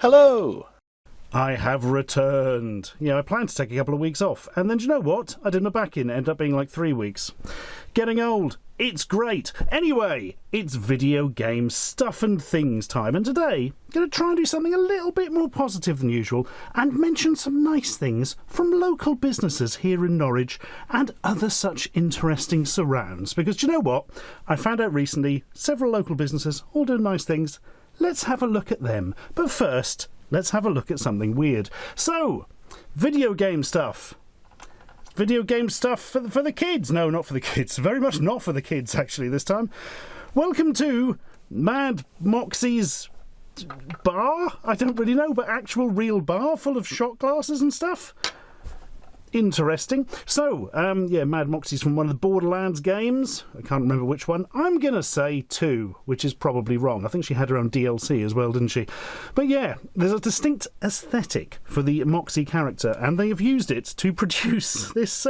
Hello! I have returned. I planned to take a couple of weeks off, and then do you know what? I did my back in, ended up being like 3 weeks. Getting old. It's great. Anyway, it's video game stuff and things time, and today I'm going to try and do something a little bit more positive than usual and mention some nice things from local businesses here in Norwich and other such interesting surrounds. Because do you know what? I found out recently several local businesses all doing nice things. Let's have a look at them. But first, let's have a look at something weird. So, video game stuff. Video game stuff for the kids. No, not for the kids. Very much not for the kids, actually, this time. Welcome to Mad Moxies bar? I don't really know, but actual real bar full of shot glasses and stuff. Interesting. So, Mad Moxies from one of the Borderlands games. I can't remember which one. I'm going to say 2, which is probably wrong. I think she had her own DLC as well, didn't she? But yeah, there's a distinct aesthetic for the Moxie character, and they have used it to produce this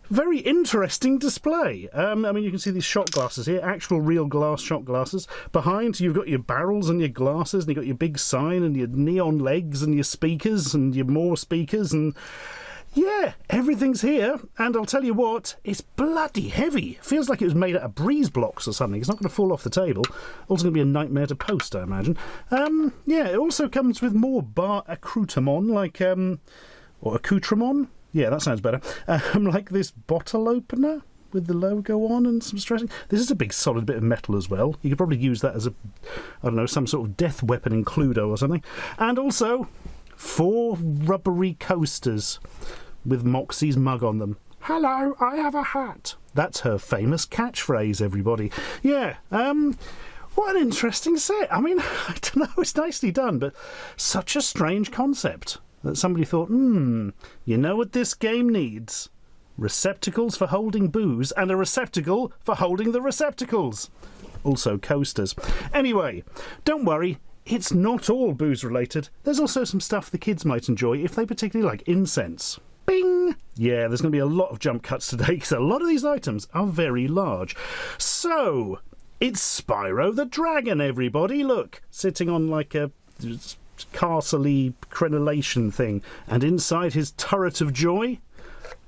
very interesting display. You can see these shot glasses here, actual real glass shot glasses. Behind, you've got your barrels and your glasses, and you've got your big sign and your neon legs and your speakers and your more speakers and... yeah, everything's here, and I'll tell you what, it's bloody heavy. Feels like it was made out of breeze blocks or something. It's not going to fall off the table. Also going to be a nightmare to post, I imagine. It also comes with more bar accoutrement, or accoutrement? Yeah, that sounds better. Like this bottle opener with the logo on and some stressing. This is a big solid bit of metal as well. You could probably use that as some sort of death weapon in Cluedo or something. And also 4 rubbery coasters with Moxie's mug on them. Hello, I have a hat. That's her famous catchphrase, everybody. Yeah, what an interesting set. I don't know, it's nicely done, but such a strange concept that somebody thought, you know what this game needs? Receptacles for holding booze and a receptacle for holding the receptacles. Also coasters. Anyway, don't worry. It's not all booze related. There's also some stuff the kids might enjoy if they particularly like incense. Bing! Yeah, there's going to be a lot of jump cuts today because a lot of these items are very large. So, it's Spyro the Dragon, everybody. Look, sitting on like a castle-y crenellation thing. And inside his turret of joy,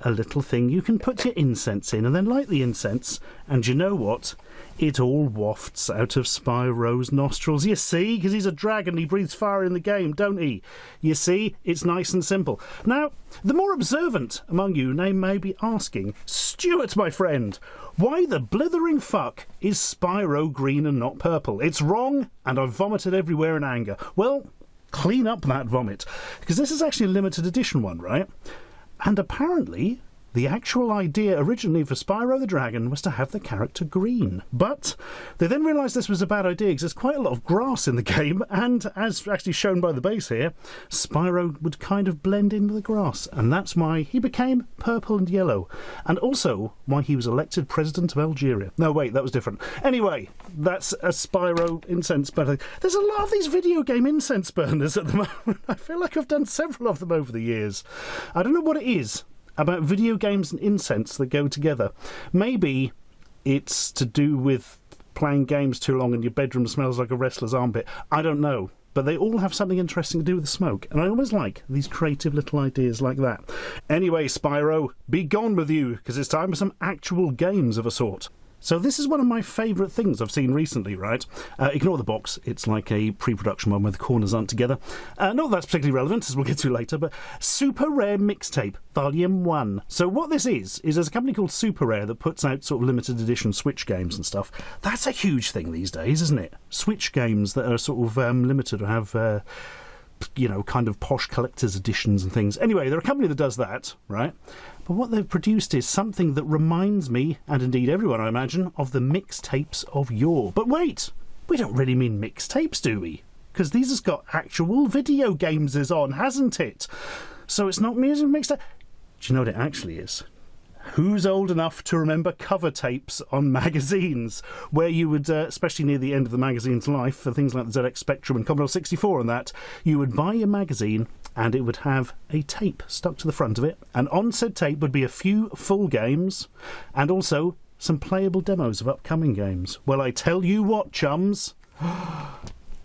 a little thing you can put your incense in and then light the incense. And you know what? It all wafts out of Spyro's nostrils. You see? Because he's a dragon, he breathes fire in the game, don't he? You see? It's nice and simple. Now, the more observant among you may be asking, Stuart, my friend, why the blithering fuck is Spyro green and not purple? It's wrong, and I've vomited everywhere in anger. Well, clean up that vomit. Because this is actually a limited edition one, right? And apparently, the actual idea originally for Spyro the Dragon was to have the character green. But they then realised this was a bad idea because there's quite a lot of grass in the game, and as actually shown by the base here, Spyro would kind of blend into the grass, and that's why he became purple and yellow, and also why he was elected president of Algeria. No, wait, that was different. Anyway, that's a Spyro incense burner. There's a lot of these video game incense burners at the moment. I feel like I've done several of them over the years. I don't know what it is about video games and incense that go together. Maybe it's to do with playing games too long and your bedroom smells like a wrestler's armpit. I don't know. But they all have something interesting to do with the smoke. And I always like these creative little ideas like that. Anyway, Spyro, be gone with you, because it's time for some actual games of a sort. So this is one of my favourite things I've seen recently, right? Ignore the box. It's like a pre-production one where the corners aren't together. Not that that's particularly relevant, as we'll get to later, but Super Rare Mixtape, Volume 1. So what this is there's a company called Super Rare that puts out sort of limited edition Switch games and stuff. That's a huge thing these days, isn't it? Switch games that are sort of limited or have... kind of posh collector's editions and things. Anyway, they're a company that does that, right? But what they've produced is something that reminds me, and indeed everyone I imagine, of the mixtapes of yore. But wait, we don't really mean mixtapes, do we? Because these has got actual video games on, hasn't it? So it's not music mixtape. Do you know what it actually is? Who's old enough to remember cover tapes on magazines, where you would, especially near the end of the magazine's life, for things like the ZX Spectrum and Commodore 64 and that, you would buy your magazine and it would have a tape stuck to the front of it, and on said tape would be a few full games and also some playable demos of upcoming games. Well, I tell you what, chums,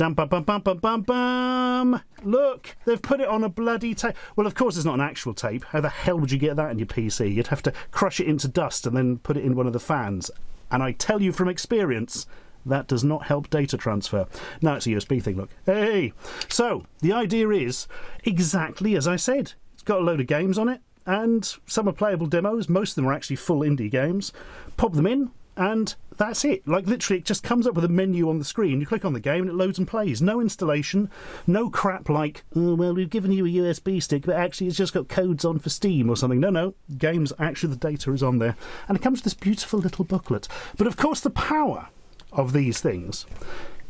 Dum bum bum bum bum bum bum. Look, they've put it on a bloody tape. Well, of course, it's not an actual tape. How the hell would you get that in your PC? You'd have to crush it into dust and then put it in one of the fans. And I tell you from experience, that does not help data transfer. Now it's a USB thing, look. Hey! So, the idea is exactly as I said. It's got a load of games on it, and some are playable demos. Most of them are actually full indie games. Pop them in, and that's it. Like, literally, it just comes up with a menu on the screen. You click on the game, and it loads and plays. No installation, no crap like, oh, well, we've given you a USB stick, but actually it's just got codes on for Steam or something. No. Games, actually, the data is on there. And it comes with this beautiful little booklet. But, of course, the power of these things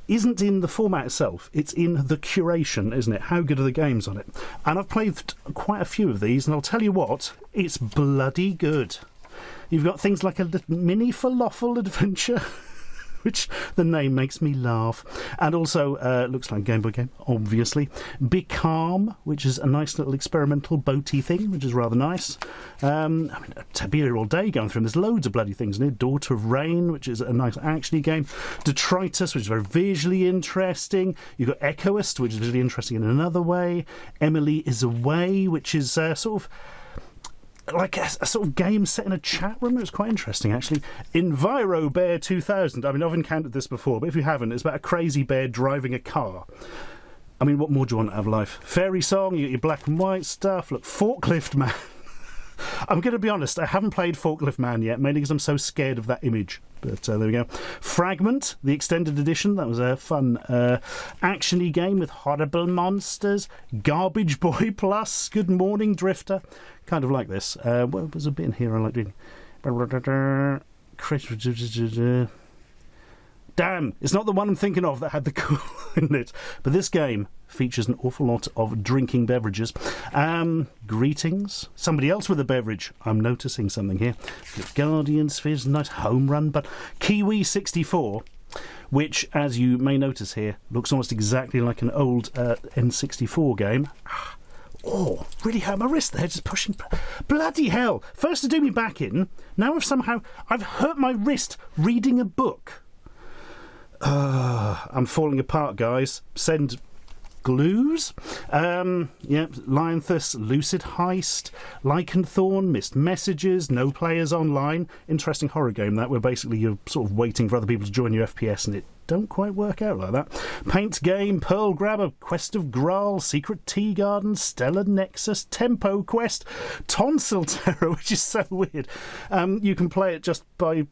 isn't in the format itself, it's in the curation, isn't it? How good are the games on it? And I've played quite a few of these, and I'll tell you what, it's bloody good. You've got things like a little mini falafel adventure, which the name makes me laugh. And also, looks like a Game Boy game, obviously. Becalm, which is a nice little experimental boaty thing, which is rather nice. I'd be here all day going through them. There's loads of bloody things in here. Daughter of Rain, which is a nice actiony game. Detritus, which is very visually interesting. You've got Echoist, which is visually interesting in another way. Emily is Away, which is sort of like a sort of game set in a chat room. It was quite interesting, actually. Enviro Bear 2000. I mean, I've encountered this before, but if you haven't, it's about a crazy bear driving a car. I mean, what more do you want out of life? Fairy Song, you get your black and white stuff. Look, Forklift Man. I'm going to be honest, I haven't played Forklift Man yet, mainly because I'm so scared of that image. But there we go. Fragment, the extended edition. That was a fun action-y game with horrible monsters. Garbage Boy Plus. Good Morning Drifter. Kind of like this. What was a bit in here I like doing? Damn, it's not the one I'm thinking of that had the cool in it. But this game features an awful lot of drinking beverages. Greetings. Somebody else with a beverage. I'm noticing something here. Guardians Fizz, nice home run. But Kiwi 64, which, as you may notice here, looks almost exactly like an old N64 game. Oh, really hurt my wrist there, just pushing. Bloody hell. First to do me back in, now I've hurt my wrist reading a book. I'm falling apart, guys. Send glues. Lionthus, Lucid Heist, Lycanthorn, Missed Messages, No Players Online. Interesting horror game that, where basically you're sort of waiting for other people to join your FPS and it don't quite work out like that. Paint Game, Pearl Grabber, Quest of Graal, Secret Tea Garden, Stellar Nexus, Tempo Quest, Tonsil Terror, which is so weird. You can play it just by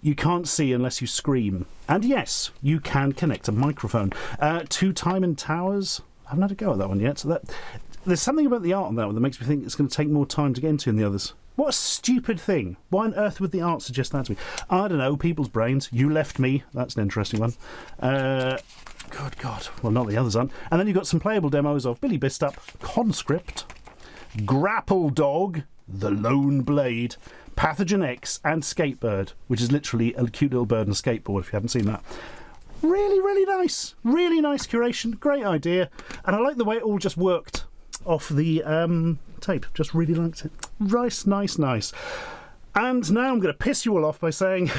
you can't see unless you scream. And yes, you can connect a microphone. Two Time and Towers. I haven't had a go at that one yet. So there's something about the art on that one that makes me think it's going to take more time to get into than the others. What a stupid thing. Why on earth would the art suggest that to me? I don't know, people's brains. You Left Me. That's an interesting one. Good God. Well, not the others aren't. And then you've got some playable demos of Billy Bistup, Conscript, Grapple Dog, The Lone Blade, Pathogen X, and Skatebird, which is literally a cute little bird and a skateboard, if you haven't seen that. Really, really nice. Really nice curation. Great idea. And I like the way it all just worked off the tape. Just really liked it. Nice. And now I'm going to piss you all off by saying,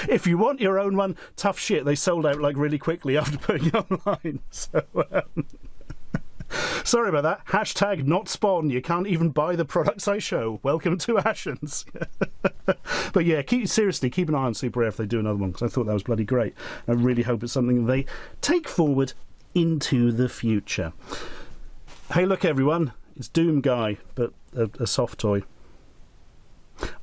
if you want your own one, tough shit. They sold out like really quickly after putting it online. So, sorry about that. Hashtag not spawn. You can't even buy the products I show. Welcome to Ashens. But yeah, keep an eye on Super Rare if they do another one, because I thought that was bloody great. I really hope it's something they take forward into the future. Hey, look, everyone. It's Doom Guy, but a soft toy.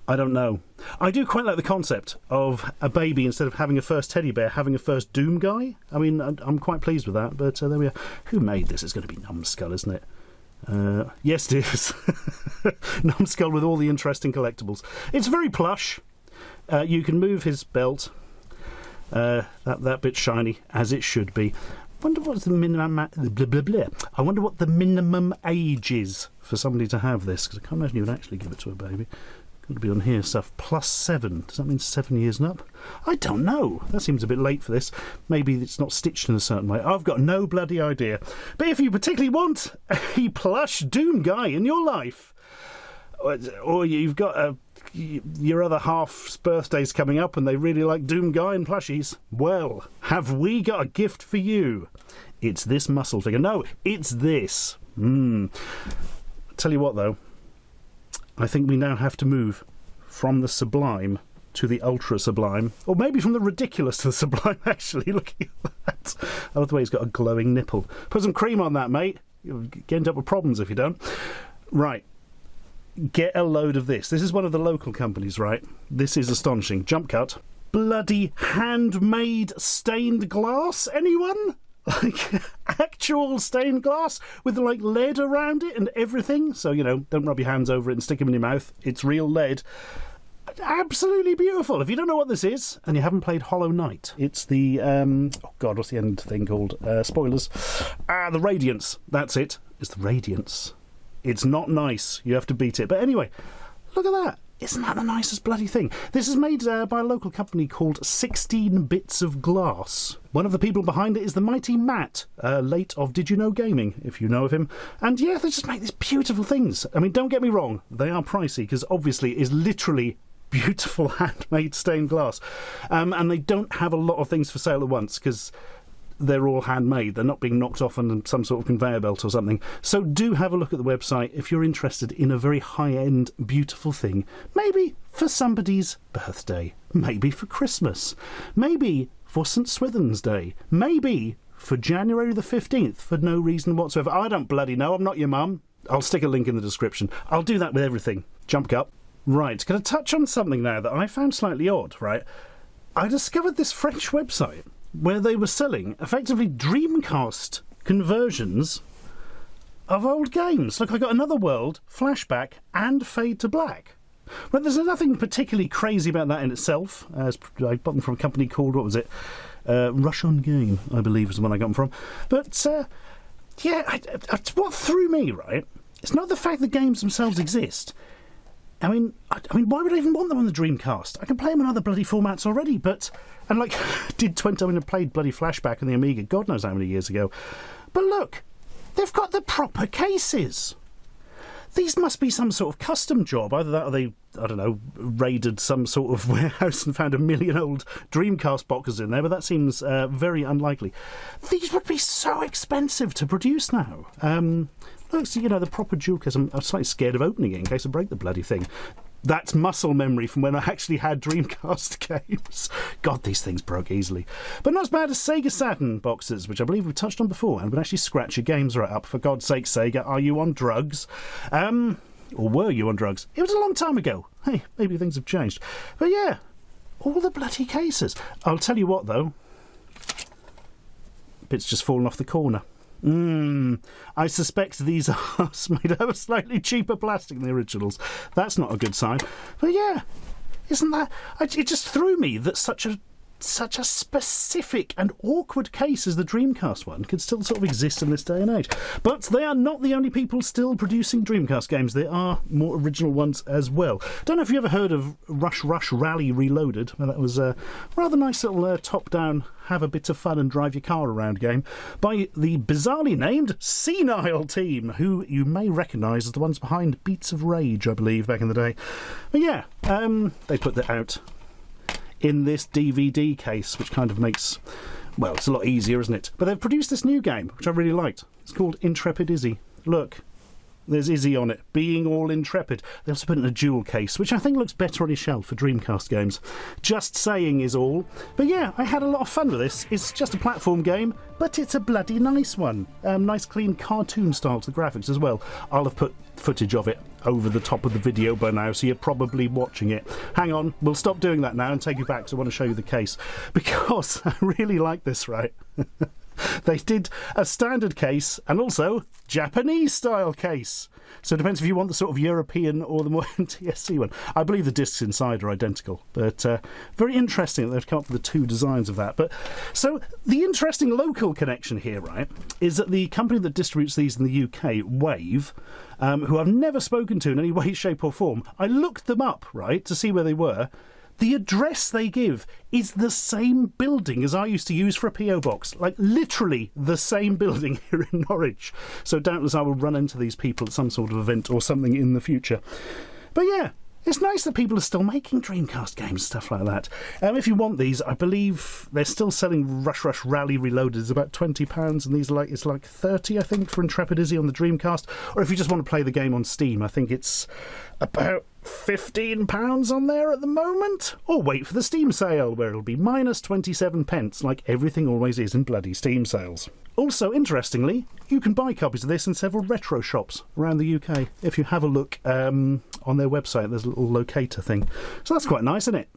I don't know. I do quite like the concept of a baby, instead of having a first teddy bear, having a first Doom Guy. I mean, I'm quite pleased with that, but there we are. Who made this? It's going to be Numbskull, isn't it? Yes, it is. Numbskull with all the interesting collectibles. It's very plush. You can move his belt. That bit's shiny, as it should be. I wonder what the minimum age is for somebody to have this, because I can't imagine you would actually give it to a baby. Got to be on here stuff. +7. Does that mean 7 years and up? I don't know. That seems a bit late for this. Maybe it's not stitched in a certain way. I've got no bloody idea. But if you particularly want a plush Doom Guy in your life, or you've got your other half's birthday's coming up and they really like Doom Guy and plushies, well, have we got a gift for you? It's this muscle figure. No, it's this. Tell you what, though, I think we now have to move from the sublime to the ultra sublime, or maybe from the ridiculous to the sublime, actually. Looking at that. I love the way he's got a glowing nipple. Put some cream on that, mate. You'll end up with problems if you don't. Right. Get a load of this. This is one of the local companies, right? This is astonishing. Jump cut. Bloody handmade stained glass, anyone? Like, actual stained glass with, like, lead around it and everything. So, you know, don't rub your hands over it and stick them in your mouth. It's real lead. Absolutely beautiful. If you don't know what this is and you haven't played Hollow Knight, it's the oh god, what's the end thing called? Spoilers. The Radiance. That's it. It's the Radiance. It's not nice. You have to beat it. But anyway, look at that. Isn't that the nicest bloody thing? This is made by a local company called 16 Bits of Glass. One of the people behind it is the mighty Matt, late of Did You Know Gaming, if you know of him. And yeah, they just make these beautiful things. I mean, don't get me wrong, they are pricey, because obviously it is literally beautiful handmade stained glass. And they don't have a lot of things for sale at once, because they're all handmade. They're not being knocked off on some sort of conveyor belt or something. So do have a look at the website if you're interested in a very high-end, beautiful thing. Maybe for somebody's birthday. Maybe for Christmas. Maybe for St. Swithin's Day. Maybe for January the 15th for no reason whatsoever. I don't bloody know. I'm not your mum. I'll stick a link in the description. I'll do that with everything. Jump cut. Right, going to touch on something now that I found slightly odd, right? I discovered this French website where they were selling, effectively, Dreamcast conversions of old games. Look, I got Another World, Flashback, and Fade to Black. Well, there's nothing particularly crazy about that in itself. I bought them from a company called, what was it? Rush On Game, I believe is the one I got them from. But, yeah, what threw me, right, it's not the fact that games themselves exist. I mean, why would I even want them on the Dreamcast? I can play them on other bloody formats already, but... And, like, I played bloody Flashback on the Amiga, God knows how many years ago. But look, they've got the proper cases. These must be some sort of custom job. Either that or they, I don't know, raided some sort of warehouse and found 1 million old Dreamcast boxes in there, but that seems very unlikely. These would be so expensive to produce now. Look, so, you know, the proper dual case. I'm slightly scared of opening it in case I break the bloody thing. That's muscle memory from when I actually had Dreamcast games. God, these things broke easily. But not as bad as Sega Saturn boxes, which I believe we've touched on before, and would actually scratch your games right up. For God's sake, Sega, are you on drugs? Or were you on drugs? It was a long time ago. Hey, maybe things have changed. But yeah, all the bloody cases. I'll tell you what, though. Bit's just fallen off the corner. I suspect these are made out of slightly cheaper plastic than the originals. That's not a good sign. But yeah, isn't that... It just threw me that such a specific and awkward case as the Dreamcast one could still sort of exist in this day and age. But they are not the only people still producing Dreamcast games. There are more original ones as well. Don't know if you ever heard of Rush Rally Reloaded. Well, that was a rather nice little top-down, have a bit of fun and drive your car around game by the bizarrely named Senile team, who you may recognise as the ones behind Beats of Rage, I believe, back in the day. But yeah, they put that out in this DVD case, which kind of makes, well, it's a lot easier, isn't it? But they've produced this new game, which I really liked. It's called Intrepid Izzy. Look, there's Izzy on it, being all intrepid. They also put it in a jewel case, which I think looks better on his shelf for Dreamcast games. Just saying is all. But yeah, I had a lot of fun with this. It's just a platform game, but it's a bloody nice one. Nice, clean cartoon style to the graphics as well. I'll have put footage of it over the top of the video by now, so you're probably watching it. Hang on, we'll stop doing that now and take you back, because I want to show you the case. Because I really like this, right? They did a standard case and also Japanese-style case. So it depends if you want the sort of European or the more NTSC one. I believe the discs inside are identical, but very interesting that they've come up with the two designs of that. But so the interesting local connection here, right, is that the company that distributes these in the UK, Wave, who I've never spoken to in any way, shape or form, I looked them up, right, to see where they were. The address they give is the same building as I used to use for a P.O. box. Like, literally the same building here in Norwich. So doubtless I will run into these people at some sort of event or something in the future. But yeah, It's nice that people are still making Dreamcast games, stuff like that. If you want these, I believe they're still selling Rush Rush Rally Reloaded. It's about £20, and these it's like 30, I think, for Intrepid Izzy on the Dreamcast. Or if you just want to play the game on Steam, I think it's about £15 on there at the moment. Or wait for the Steam sale, where it'll be minus 27 pence, like everything always is in bloody Steam sales. Also, interestingly, you can buy copies of this in several retro shops around the UK. If you have a look on their website, there's a little locator thing. So that's quite nice, isn't it?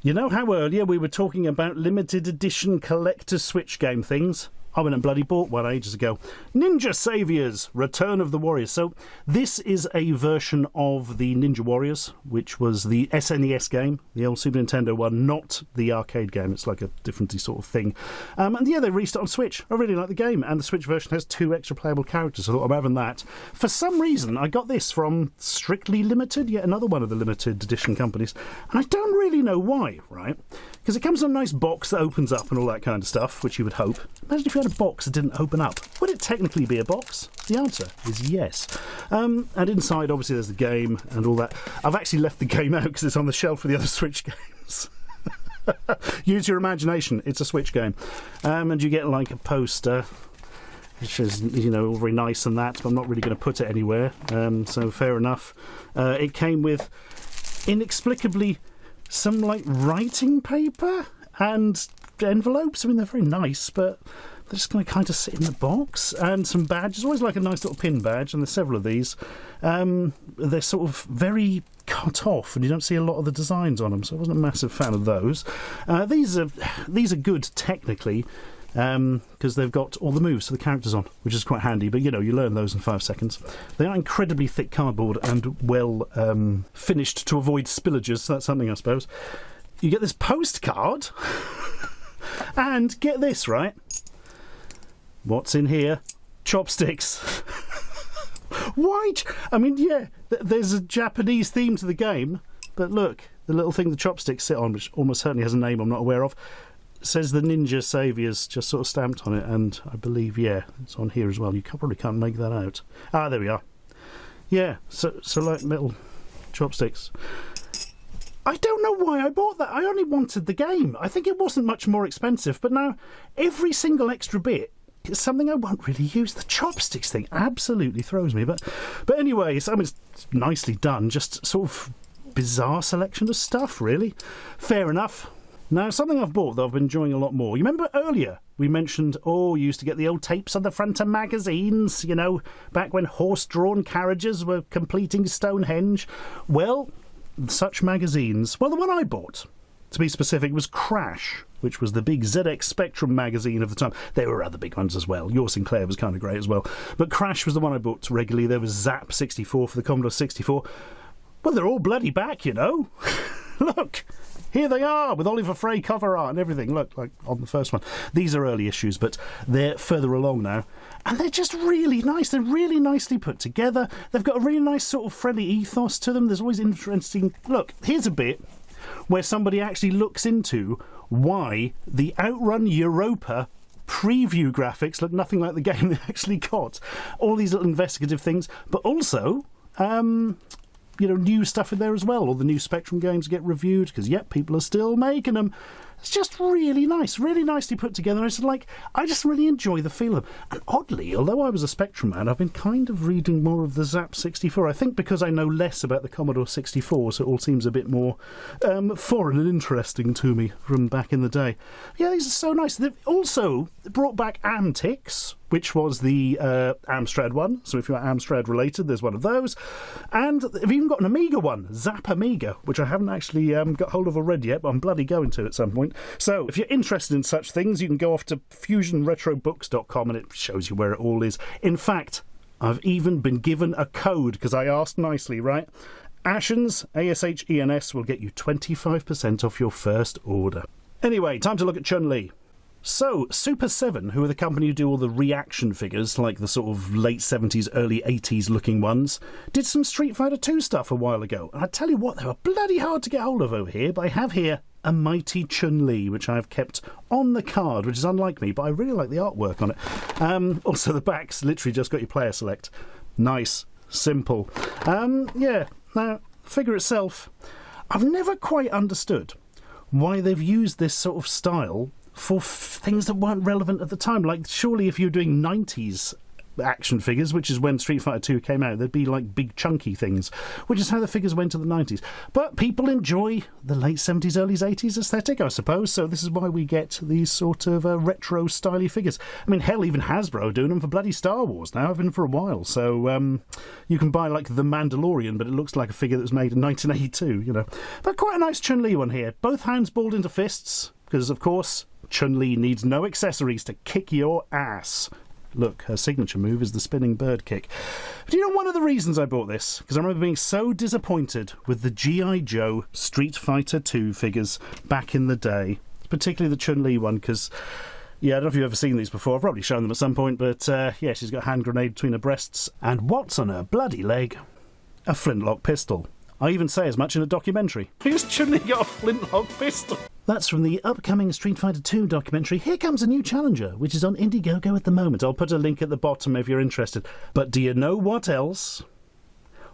You know how earlier we were talking about limited edition collector's Switch game things? I went and bloody bought one ages ago. Ninja Saviors, Return of the Warriors. So this is a version of the Ninja Warriors, which was the SNES game, the old Super Nintendo one, not the arcade game. It's like a different sort of thing. And yeah, they released it on Switch. I really like the game, and the Switch version has 2 extra playable characters. I thought I'm having that. For some reason, I got this from Strictly Limited, yet another one of the limited edition companies, and I don't really know why, right? Because it comes in a nice box that opens up and all that kind of stuff, which you would hope. Imagine if you had a box that didn't open up. Would it technically be a box? The answer is yes. And inside, obviously, there's the game and all that. I've actually left the game out because it's on the shelf with the other Switch games. Use your imagination. It's a Switch game. And you get like a poster, which is, all very nice and that, but I'm not really going to put it anywhere. So fair enough. It came with, inexplicably, some like writing paper and envelopes. I mean, they're very nice, but they're just going to kind of sit in the box. And some badges. Always like a nice little pin badge, and there's several of these. They're sort of very cut off, and you don't see a lot of the designs on them, so I wasn't a massive fan of those. These are good technically, because they've got all the moves for the characters on, which is quite handy, but you learn those in 5 seconds. They are incredibly thick cardboard and well finished to avoid spillages, so that's something, I suppose. You get this postcard, and get this, right? What's in here? Chopsticks. Why? I mean, yeah, there's a Japanese theme to the game, but look, the little thing the chopsticks sit on, which almost certainly has a name I'm not aware of, says the Ninja Saviors just sort of stamped on it, and I believe, yeah, it's on here as well. You probably can't make that out. Ah, there we are. Yeah, so like little chopsticks. I don't know why I bought that. I only wanted the game. I think it wasn't much more expensive, but now every single extra bit is something I won't really use. The chopsticks thing absolutely throws me. But anyway, it's nicely done. Just sort of bizarre selection of stuff, really. Fair enough. Now, something I've bought that I've been enjoying a lot more. You remember earlier we mentioned, you used to get the old tapes on the front of magazines, back when horse-drawn carriages were completing Stonehenge. Well, such magazines. Well, the one I bought, to be specific, was Crash, which was the big ZX Spectrum magazine of the time. There were other big ones as well. Your Sinclair was kind of great as well. But Crash was the one I bought regularly. There was Zap 64 for the Commodore 64. Well, they're all bloody back, Look, here they are, with Oliver Frey cover art and everything. Look, like on the first one. These are early issues, but they're further along now. And they're just really nice. They're really nicely put together. They've got a really nice sort of friendly ethos to them. There's always interesting... Look, here's a bit where somebody actually looks into why the Outrun Europa preview graphics look nothing like the game they actually got. All these little investigative things, but also... new stuff in there as well. All the new Spectrum games get reviewed because, people are still making them. It's just really nice, really nicely put together. I just really enjoy the feel of them. And oddly, although I was a Spectrum man, I've been kind of reading more of the Zap 64. I think because I know less about the Commodore 64, so it all seems a bit more foreign and interesting to me from back in the day. Yeah, these are so nice. They've also brought back Amtix, which was the Amstrad one. So if you're Amstrad related, there's one of those. And they've even got an Amiga one, Zap Amiga, which I haven't actually got hold of or read yet, but I'm bloody going to at some point. So if you're interested in such things, you can go off to fusionretrobooks.com and it shows you where it all is. In fact, I've even been given a code because I asked nicely, right? Ashens, ASHENS, will get you 25% off your first order. Anyway, time to look at Chun-Li. So, Superseven, who are the company who do all the reaction figures, like the sort of late 70s, early 80s looking ones, did some Street Fighter 2 stuff a while ago. And I tell you what, they were bloody hard to get hold of over here, but I have here a mighty Chun-Li, which I've kept on the card, which is unlike me, but I really like the artwork on it. Also, the back's literally just got your player select. Nice. Simple. Yeah, now, figure itself, I've never quite understood why they've used this sort of style for things that weren't relevant at the time. Like, surely if you're doing 90s action figures, which is when Street Fighter 2 came out, there'd be like big chunky things, which is how the figures went to the 90s. But people enjoy the late 70s, early 80s aesthetic, I suppose, so this is why we get these sort of retro styly figures. I mean, hell, even Hasbro are doing them for bloody Star Wars now. I've been for a while, so you can buy like the Mandalorian, but it looks like a figure that was made in 1982, you know. But quite a nice Chun-Li one here. Both hands balled into fists, because of course Chun-Li needs no accessories to kick your ass. Look, her signature move is the spinning bird kick. But you know one of the reasons I bought this? Because I remember being so disappointed with the G.I. Joe Street Fighter 2 figures back in the day. Particularly the Chun-Li one, because, yeah, I don't know if you've ever seen these before. I've probably shown them at some point, but, yeah, she's got a hand grenade between her breasts. And what's on her bloody leg? A flintlock pistol. I even say as much in a documentary. Who's Chun-Li got a flintlock pistol? That's from the upcoming Street Fighter 2 documentary, Here Comes a New Challenger, which is on Indiegogo at the moment. I'll put a link at the bottom if you're interested. But do you know what else?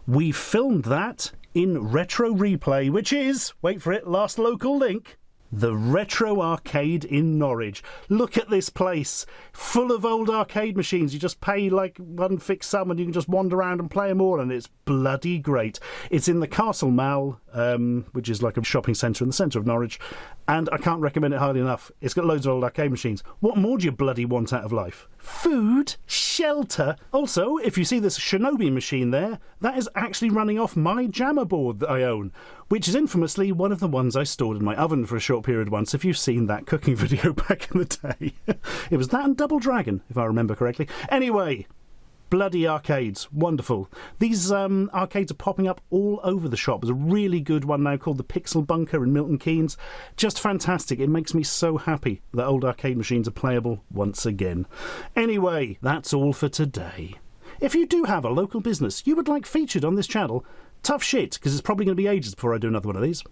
We filmed that in Retro Replay, which is, wait for it, last local link, the Retro Arcade in Norwich. Look at this place, full of old arcade machines. You just pay like one fixed sum and you can just wander around and play them all, and it's bloody great. It's in the Castle Mall, which is like a shopping centre in the centre of Norwich, and I can't recommend it highly enough. It's got loads of old arcade machines. What more do you bloody want out of life? Food, shelter. Also, if you see this Shinobi machine there, that is actually running off my jammer board that I own, which is infamously one of the ones I stored in my oven for a short period once, if you've seen that cooking video back in the day. It was that and Double Dragon, if I remember correctly. Anyway, bloody arcades. Wonderful. These arcades are popping up all over the shop. There's a really good one now called the Pixel Bunker in Milton Keynes. Just fantastic. It makes me so happy that old arcade machines are playable once again. Anyway, that's all for today. If you do have a local business you would like featured on this channel, tough shit, because it's probably going to be ages before I do another one of these.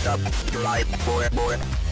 Subscribe for more.